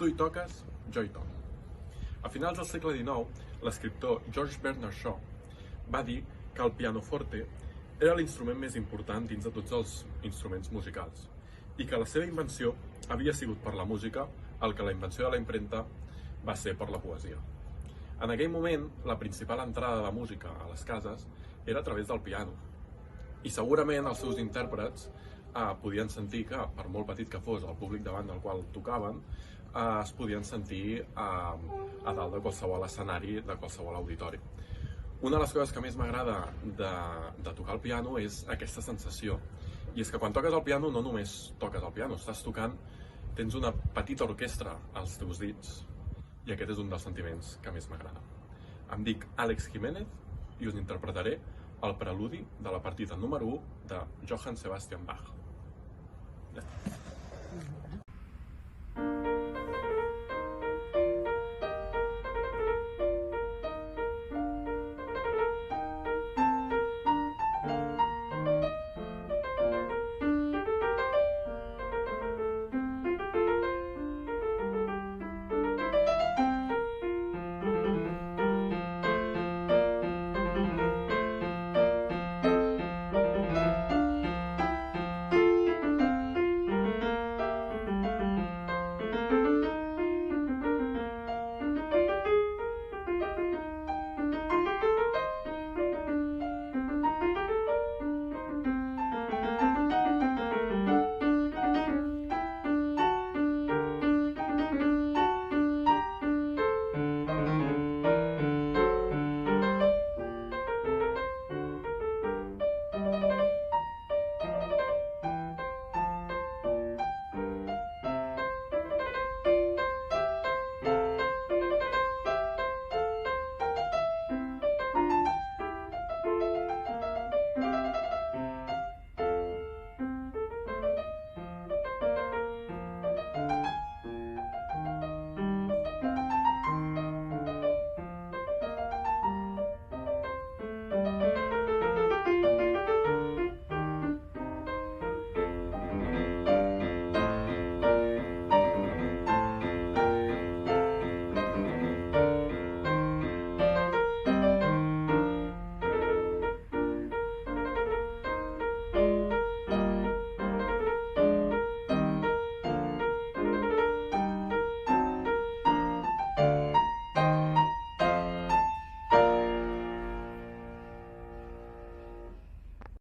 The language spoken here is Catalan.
Tu hi toques, jo hi toco. A finals del segle XIX, l'escriptor George Bernard Shaw va dir que el pianoforte era l'instrument més important dins de tots els instruments musicals i que la seva invenció havia sigut per la música el que la invenció de la impremta va ser per la poesia. En aquell moment, la principal entrada de música a les cases era a través del piano i segurament els seus intèrprets podien sentir que, per molt petit que fos el públic davant del qual tocaven, es podien sentir a dalt de qualsevol escenari, de qualsevol auditori. Una de les coses que més m'agrada de tocar el piano és aquesta sensació. I és que quan toques el piano no només toques el piano, estàs tocant, tens una petita orquestra als teus dits i aquest és un dels sentiments que més m'agrada. Em dic Àlex Jiménez i us interpretaré el preludi de la partita número 1 de Johann Sebastian Bach. Ja està.